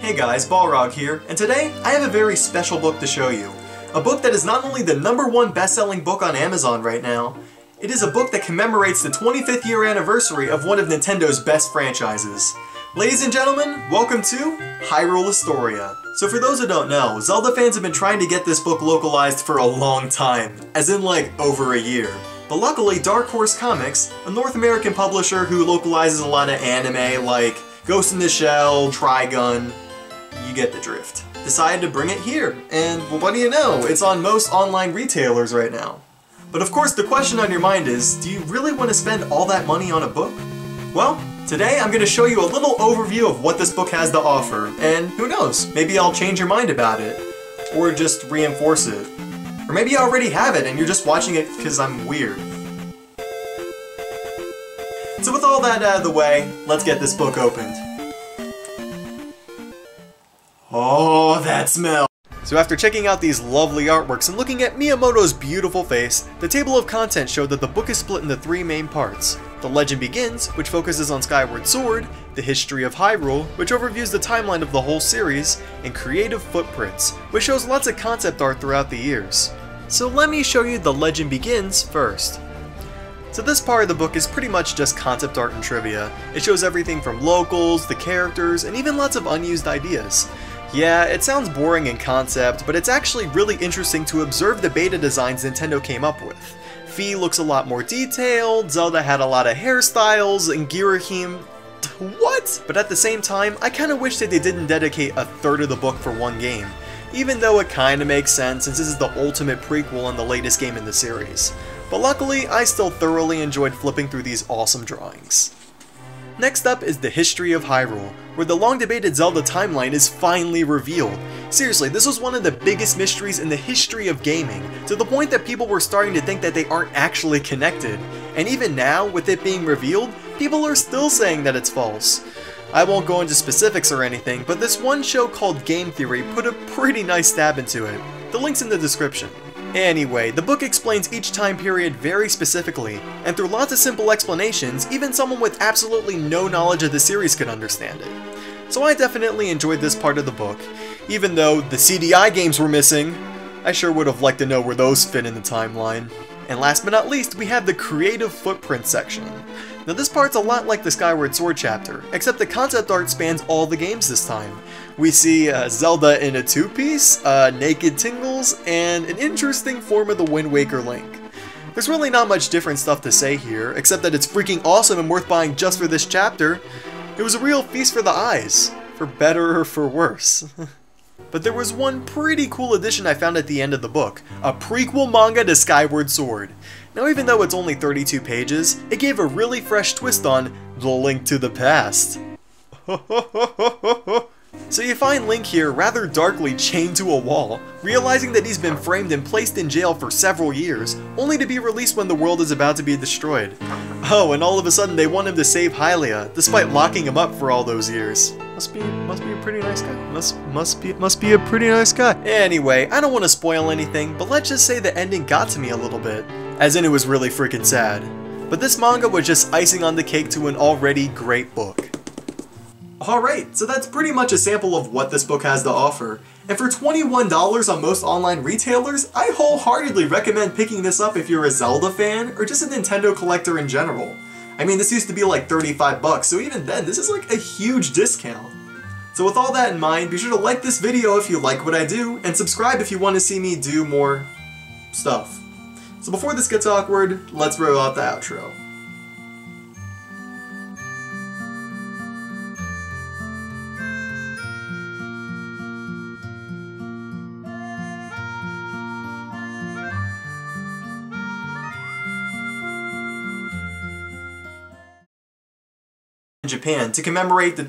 Hey guys, Balrog here, and today I have a very special book to show you. A book that is not only the #1 best-selling book on Amazon right now, it is a book that commemorates the 25th year anniversary of one of Nintendo's best franchises. Ladies and gentlemen, welcome to Hyrule Historia. So for those who don't know, Zelda fans have been trying to get this book localized for a long time, as in like over a year. But luckily Dark Horse Comics, a North American publisher who localizes a lot of anime like Ghost in the Shell, Trigun, you get the drift, decided to bring it here, and well, what do you know, it's on most online retailers right now. But of course the question on your mind is, do you really want to spend all that money on a book? Well, today I'm going to show you a little overview of what this book has to offer, and who knows, maybe I'll change your mind about it, or just reinforce it. Or maybe you already have it and you're just watching it because I'm weird. So with all that out of the way, let's get this book opened. Oh, that smell! So after checking out these lovely artworks and looking at Miyamoto's beautiful face, the table of contents showed that the book is split into 3 main parts. The Legend Begins, which focuses on Skyward Sword, the History of Hyrule, which overviews the timeline of the whole series, and Creative Footprints, which shows lots of concept art throughout the years. So let me show you The Legend Begins first. So this part of the book is pretty much just concept art and trivia. It shows everything from locals, the characters, and even lots of unused ideas. Yeah, it sounds boring in concept, but it's actually really interesting to observe the beta designs Nintendo came up with. Fi looks a lot more detailed, Zelda had a lot of hairstyles, and Girahim... what? But at the same time, I kinda wish that they didn't dedicate a third of the book for one game, even though it kinda makes sense since this is the ultimate prequel and the latest game in the series. But luckily, I still thoroughly enjoyed flipping through these awesome drawings. Next up is the History of Hyrule, where the long-debated Zelda timeline is finally revealed. Seriously, this was one of the biggest mysteries in the history of gaming, to the point that people were starting to think that they aren't actually connected. And even now, with it being revealed, people are still saying that it's false. I won't go into specifics or anything, but this one show called Game Theory put a pretty nice stab into it. The link's in the description. Anyway, the book explains each time period very specifically, and through lots of simple explanations, even someone with absolutely no knowledge of the series could understand it. So I definitely enjoyed this part of the book. Even though the CDI games were missing, I sure would have liked to know where those fit in the timeline. And last but not least, we have the Creative Footprint section. Now this part's a lot like the Skyward Sword chapter, except the concept art spans all the games this time. We see Zelda in a 2-piece, naked Tingles, and an interesting form of the Wind Waker Link. There's really not much different stuff to say here, except that it's freaking awesome and worth buying just for this chapter. It was a real feast for the eyes, for better or for worse. But there was one pretty cool addition I found at the end of the book, a prequel manga to Skyward Sword. Now even though it's only 32 pages, it gave a really fresh twist on The Link to the Past. So you find Link here rather darkly chained to a wall, realizing that he's been framed and placed in jail for several years, only to be released when the world is about to be destroyed. Oh, and all of a sudden they want him to save Hylia, despite locking him up for all those years. Must be a pretty nice guy. Must be a pretty nice guy. Anyway, I don't want to spoil anything, but let's just say the ending got to me a little bit. As in it was really freaking sad. But this manga was just icing on the cake to an already great book. Alright, so that's pretty much a sample of what this book has to offer. And for $21 on most online retailers, I wholeheartedly recommend picking this up if you're a Zelda fan or just a Nintendo collector in general. I mean, this used to be like 35 bucks, so even then, this is like a huge discount. So with all that in mind, be sure to like this video if you like what I do, and subscribe if you want to see me do more stuff. So before this gets awkward, let's roll out the outro. In Japan to commemorate the